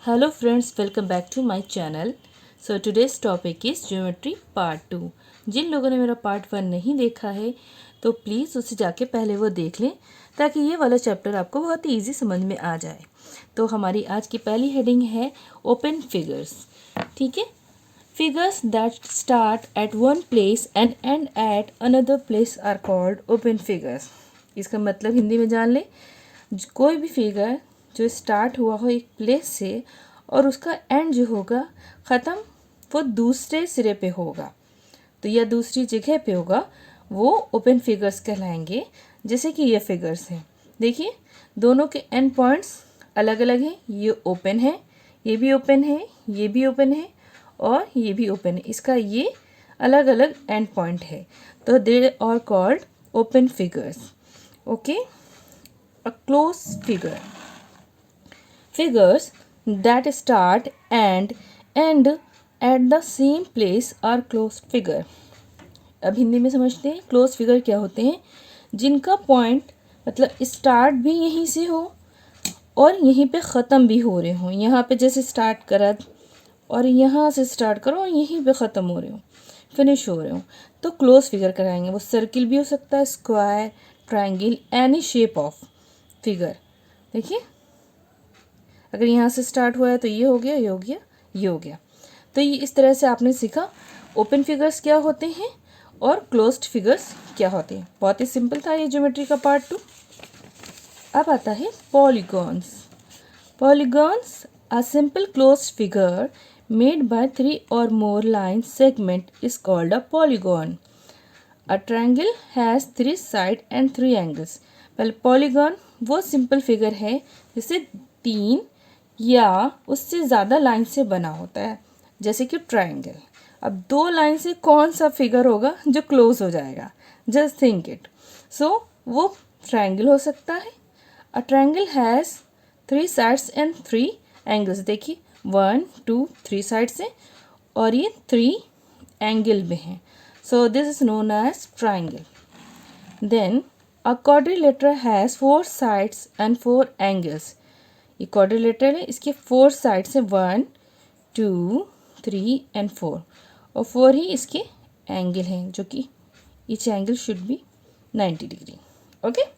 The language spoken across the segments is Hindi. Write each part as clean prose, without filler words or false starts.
Hello friends, welcome back to my channel. So today's topic is Geometry Part 2. जिन लोगों ने मेरा पार्ट 1 नहीं देखा है तो प्लीज़ उसे जाके पहले वो देख लें ताकि ये वाला चैप्टर आपको बहुत ही ईजी समझ में आ जाए। तो हमारी आज की पहली हेडिंग है ओपन फिगर्स। ठीक है, figures that start at one place and end at another place are called open figures. इसका मतलब हिंदी में जान लें, कोई भी फिगर जो स्टार्ट हुआ हो एक प्लेस से और उसका एंड जो होगा ख़त्म वो दूसरे सिरे पे होगा तो या दूसरी जगह पे होगा, वो ओपन फिगर्स कहलाएंगे। जैसे कि ये फिगर्स हैं, देखिए दोनों के एंड पॉइंट्स अलग अलग हैं। ये ओपन है, ये भी ओपन है, ये भी ओपन है और ये भी ओपन है। इसका ये अलग अलग एंड पॉइंट है, तो they are called open figures. Okay, a closed figure. Figures that start and end at the same place are closed figure. अब हिंदी में समझते हैं क्लोज फिगर क्या होते हैं। जिनका पॉइंट मतलब स्टार्ट भी यहीं से हो और यहीं पे ख़त्म भी हो रहे हों। यहाँ पे जैसे स्टार्ट करा और यहाँ से स्टार्ट करो और यहीं पे ख़त्म हो रहे हो, फिनिश हो रहे हो, तो क्लोज फिगर कराएंगे। वो सर्किल भी हो सकता है, square, triangle, any shape of figure. देखिए अगर यहाँ से स्टार्ट हुआ है तो ये हो गया, ये हो गया, ये हो गया। तो ये इस तरह से आपने सीखा ओपन फिगर्स क्या होते हैं और क्लोज्ड फिगर्स क्या होते हैं। बहुत ही सिंपल था ये ज्योमेट्री का पार्ट 2। अब आता है polygons. Polygons a simple closed figure made by 3 or more line segment is called a polygon. A triangle has 3 sides and 3 angles. well polygon वो सिंपल फिगर है जिसे 3 या उससे ज़्यादा लाइन से बना होता है, जैसे कि ट्रायंगल। अब 2 लाइन से कौन सा फिगर होगा जो क्लोज हो जाएगा, जस्ट थिंक इट। सो वो ट्रायंगल हो सकता है। A triangle has 3 sides and 3 angles. देखिए 1 2 3 साइड्स हैं और ये 3 एंगल में हैं। So this is known as triangle. Then a quadrilateral has 4 sides and 4 angles. ये quadrilateral है, इसके 4 sides हैं 1 2 3 and 4 और 4 ही इसके एंगल हैं, जो कि each angle should be 90 degree. Okay.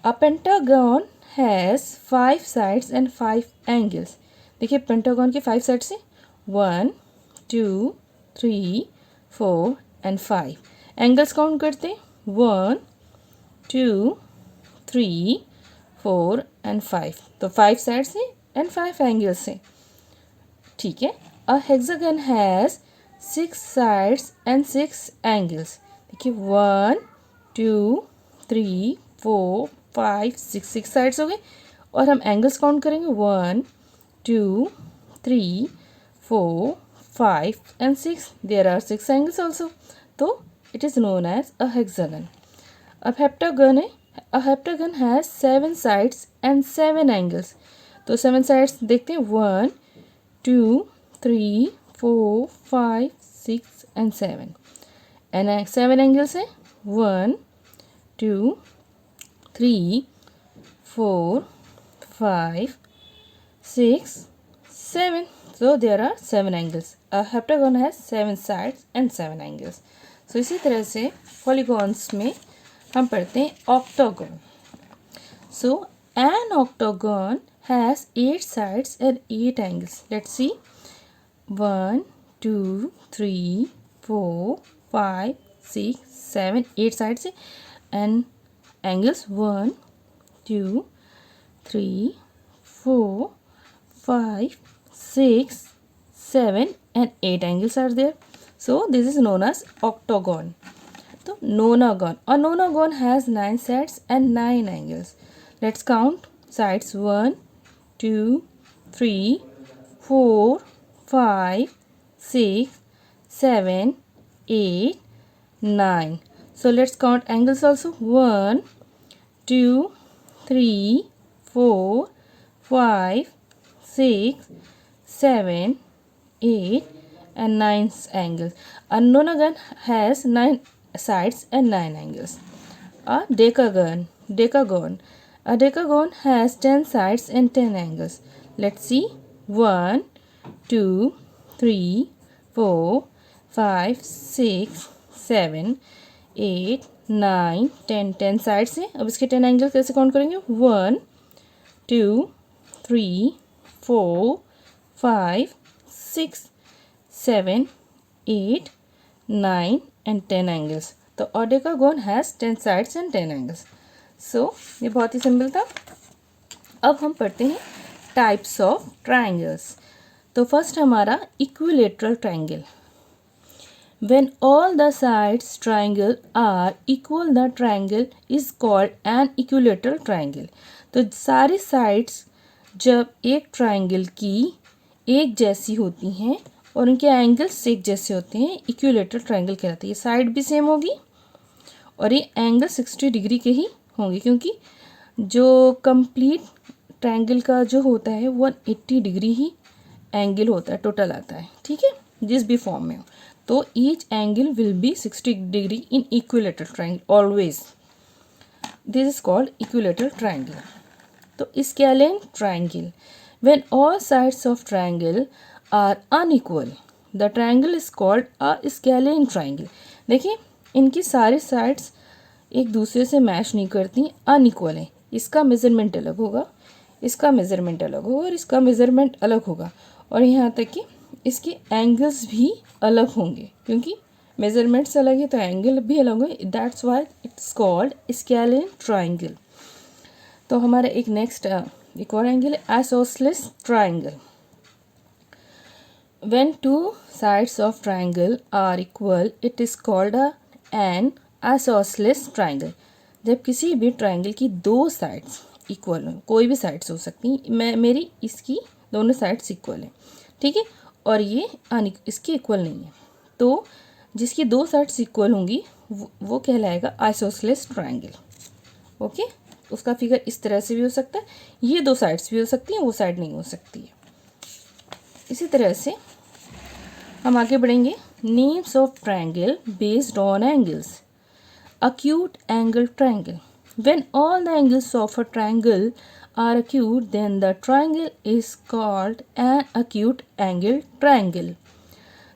A pentagon has 5 sides and 5 angles. देखिए पेंटागन के 5 साइड्स हैं 1 2 3 4 and 5। एंगल्स काउंट करते हैं 1 2 3 4 and 5। तो 5 साइड्स हैं एंड 5 एंगल्स हैं। ठीक है। A hexagon has 6 sides and 6 angles. देखिए 1 2 3 4 5 6 साइड्स हो गए और हम एंगल्स काउंट करेंगे 1 2 3 4 5 and 6। There are 6 angles also, तो it is known as a hexagon. अब हेप्टागन है। A heptagon has 7 sides and 7 angles. तो 7 साइड्स देखते हैं 1 2 3 4 5 6 and 7 एंड 7 एंगल्स हैं 1 2 3 4 5 6 7। So there are 7 angles. A heptagon has 7 sides and 7 angles. So इसी तरह से polygons में हम पढ़ते हैं octagon. So an octagon has 8 sides and 8 angles. Let's see. 1 2 3 4 5 6 7 8 sides and angles 1 2 3 4 5 6 7 and 8 angles are there. So this is known as octagon. So nonagon. A nonagon has 9 sides and 9 angles. Let's count sides 1 2 3 4 5 6 7 8 9। So let's count angles also 1 2 3 4 5 6 7 8 and 9 angles. A nonagon has 9 sides and 9 angles. A decagon. A decagon has 10 sides and 10 angles. Let's see. 1 2 3 4 5 6 7 8 9 10 10 side से। अब इसके 10 एंगल कैसे काउंट करेंगे? 1 2 3 4 5 6 7 8 9 and 10 angles। तो ओडेकागोन हैज़ 10 साइड्स एंड 10 एंगल्स। सो ये बहुत ही सिंपल था। अब हम पढ़ते हैं टाइप्स ऑफ ट्राइंगल्स। तो फर्स्ट हमारा equilateral triangle. When all the sides triangle are equal, the triangle is called an equilateral triangle। तो सारी साइड्स जब एक ट्राइंगल की एक जैसी होती हैं और उनके एंगल्स एक जैसे होते हैं, इक्विलेटरल ट्राइंगल कहलाते हैं। ये साइड भी सेम होगी और ये एंगल 60 डिग्री के ही होंगे, क्योंकि जो कंप्लीट ट्राइंगल का जो होता है 180 डिग्री ही एंगल होता है, टोटल आता है, ठीक है, जिस भी फॉर्म में हो। तो each angle will be 60 degree in equilateral triangle always. This is called equilateral triangle. तो scalene triangle, when all sides of triangle are unequal the triangle is called a scalene triangle. देखिए इनकी सारी साइड्स एक दूसरे से मैच नहीं करती, अनइक्वल है। इसका मेज़रमेंट अलग होगा, इसका मेज़रमेंट अलग होगा और इसका मेज़रमेंट अलग होगा, और यहाँ तक कि इसके एंगल्स भी अलग होंगे, क्योंकि मेज़रमेंट्स अलग है तो एंगल भी अलग है। That's why it's called scalene triangle. तो हमारा एक नेक्स्ट एक और एंगल है isosceles triangle. When two sides of triangle are equal, it is called an isosceles triangle। जब किसी भी ट्राइंगल की दो साइड्स इक्वल हो, कोई भी साइड्स हो सकती हैं, मेरी इसकी दोनों साइड्स इक्वल है, ठीक है, और ये इसकी इक्वल नहीं है, तो जिसकी दो साइड्स इक्वल होंगी वो कहलाएगा आइसोसेलेस ट्राइंगल। ओके, उसका फिगर इस तरह से भी हो सकता है, ये दो साइड्स भी हो सकती हैं, वो साइड नहीं हो सकती है। इसी तरह से हम आगे बढ़ेंगे। Names of triangle based on angles. acute angle triangle, when all the angles of a triangle are acute, then the triangle is called an acute angle triangle।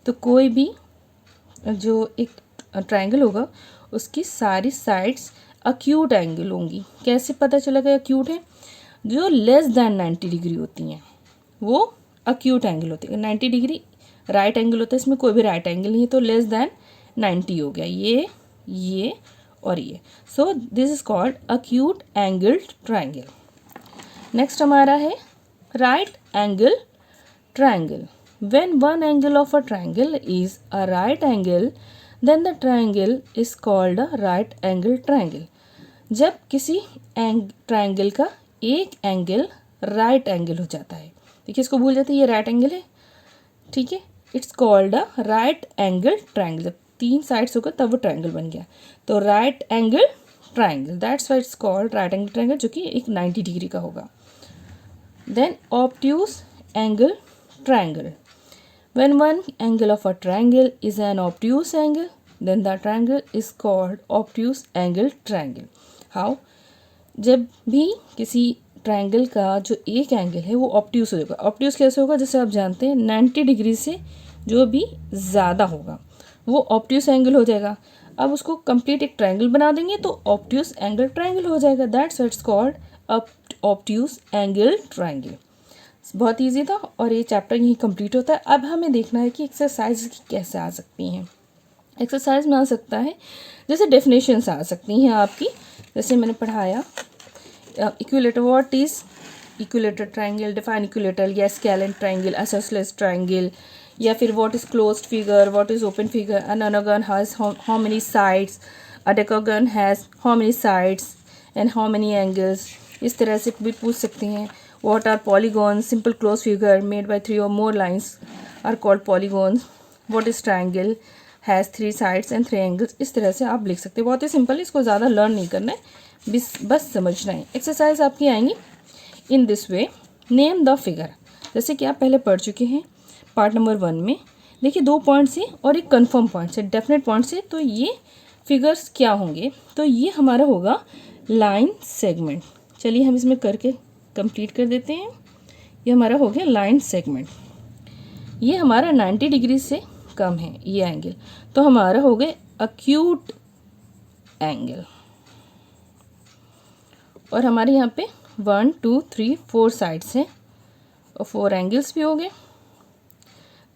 तो कोई भी जो एक ट्राइंगल होगा उसकी सारी साइड्स acute एंगल होंगी। कैसे पता चलेगा acute है? जो लेस दैन 90 डिग्री होती हैं वो acute एंगल होती है। 90 डिग्री राइट एंगल होता है, इसमें कोई भी राइट एंगल नहीं है, तो लेस दैन 90 हो गया ये और ये। So this is called acute angled triangle. Next हमारा है right angle triangle. When one angle of a triangle is a right angle, then the triangle is called a right angle triangle. जब किसी ट्राइंगल का एक एंगल राइट एंगल हो जाता है, देखिए इसको भूल जाते हैं, ये राइट एंगल है, ठीक है, it's called a right angle triangle. जब तीन साइड्स होगा तब वो ट्राइंगल बन गया, तो right angle triangle, that's why it's called right angle triangle, जो कि एक 90 डिग्री का होगा। Then obtuse angle triangle. When one angle of a triangle is an obtuse angle, then the triangle is called obtuse angle triangle. How? जब भी किसी ट्राइंगल का जो एक एंगल है वो ऑब्ट्यूज होगा। ऑब्ट्यूज कैसे होगा? जैसे आप जानते हैं 90 डिग्री से जो भी ज़्यादा होगा वो ऑब्ट्यूज एंगल हो जाएगा। अब उसको कंप्लीट एक ट्राइंगल बना देंगे तो ऑब्ट्यूज एंगल ट्राइंगल हो जाएगा। That's what it's called obtuse angle triangle. बहुत ईजी था और ये चैप्टर यहीं कंप्लीट होता है। अब हमें देखना है कि एक्सरसाइज कैसे आ सकती हैं। एक्सरसाइज में आ सकता है जैसे डेफिनेशंस आ सकती हैं आपकी, जैसे मैंने पढ़ाया equilateral, what is equilateral triangle, define equilateral या स्केलिन ट्राइंगल, आइसोसेलेस ट्राइंगल, या फिर what is closed figure, what is open figure, an anagon has how many sides, a decagon has how many sides and how many angles। इस तरह से भी पूछ सकते हैं। what are polygons, simple closed figure made by 3 or more lines are called polygons। what is triangle, has 3 sides and 3 angles। इस तरह से आप लिख सकते हैं। बहुत ही सिंपल, इसको ज़्यादा लर्न नहीं करना है, बस समझना है। एक्सरसाइज आपकी आएंगी in this way. Name the figure, जैसे कि आप पहले पढ़ चुके हैं पार्ट नंबर 1 में। देखिए 2 पॉइंट्स है और एक कंफर्म पॉइंट्स है, डेफिनेट पॉइंट्स है, तो ये फिगर्स क्या होंगे? तो ये हमारा होगा लाइन सेगमेंट। चलिए हम इसमें करके कंप्लीट कर देते हैं। ये हमारा हो गया लाइन सेगमेंट। ये हमारा 90 डिग्री से कम है ये एंगल, तो हमारा हो गया एक्यूट एंगल। और हमारे यहाँ पे 1 2 3 4 साइड्स हैं और 4 एंगल्स भी हो गए,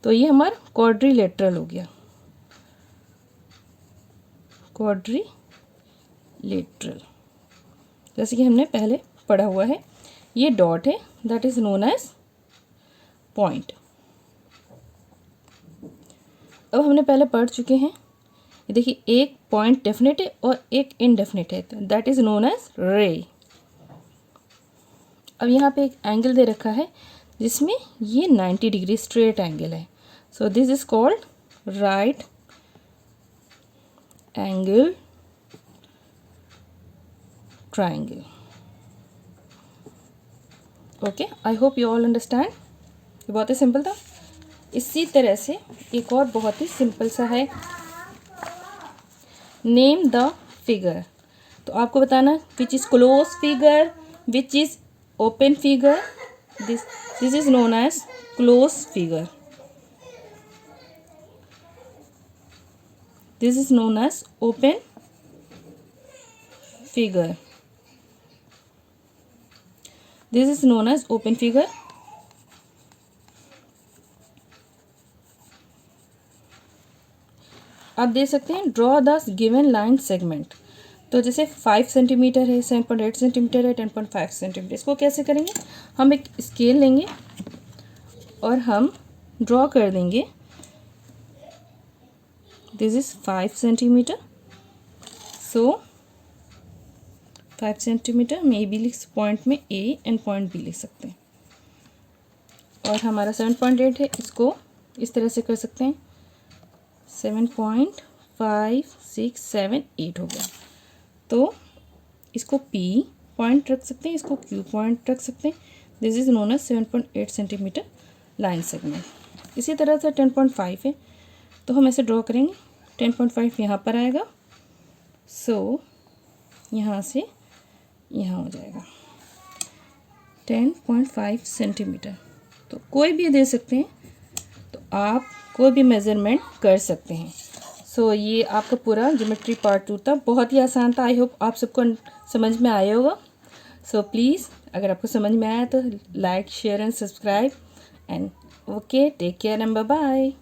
तो ये हमारा क्वाड्रिलेटरल हो गया, क्वाड्रिलेटरल, जैसे कि हमने पहले पढ़ा हुआ है। ये डॉट है, that is known as point. अब हमने पहले पढ़ चुके हैं, ये देखिए एक पॉइंट डेफिनेट है और एक इनडेफिनेट है, दैट इज नोन एज रे। अब यहाँ पे एक एंगल दे रखा है जिसमें ये 90 डिग्री स्ट्रेट एंगल है, सो this is called right angle triangle. Okay, I hope you all understand. ये बहुत ही सिंपल था। इसी तरह से एक और बहुत ही सिंपल सा है, नेम द फिगर। तो आपको बताना which is close figure, which is open figure. This is known as close figure, this is known as open figure, this is known as open figure. आप देख सकते हैं draw the given line segment. तो जैसे 5 सेंटीमीटर है, 7.8 सेंटीमीटर है, 10.5 सेंटीमीटर, इसको कैसे करेंगे, हम एक स्केल लेंगे और हम ड्रॉ कर देंगे। This is 5 centimetre, so 5 centimetre में भी लिख, पॉइंट में ए एंड पॉइंट बी लिख सकते हैं। और हमारा 7.8 है, इसको इस तरह से कर सकते हैं, 7.5678 हो गया। तो इसको P पॉइंट रख सकते हैं, इसको Q पॉइंट रख सकते हैं। This is known as 7.8 centimetre line segment. इसी तरह से 10.5 है, तो हम ऐसे ड्रॉ करेंगे, 10.5 यहाँ पर आएगा, सो यहाँ से यहाँ हो जाएगा 10.5 सेंटीमीटर। तो कोई भी दे सकते हैं, तो आप कोई भी मेज़रमेंट कर सकते हैं। सो ये आपका पूरा ज्योमेट्री पार्ट 2 था, बहुत ही आसान था। आई होप आप सबको समझ में आया होगा। सो प्लीज़ अगर आपको समझ में आया तो like share and subscribe and okay, take care and bye bye.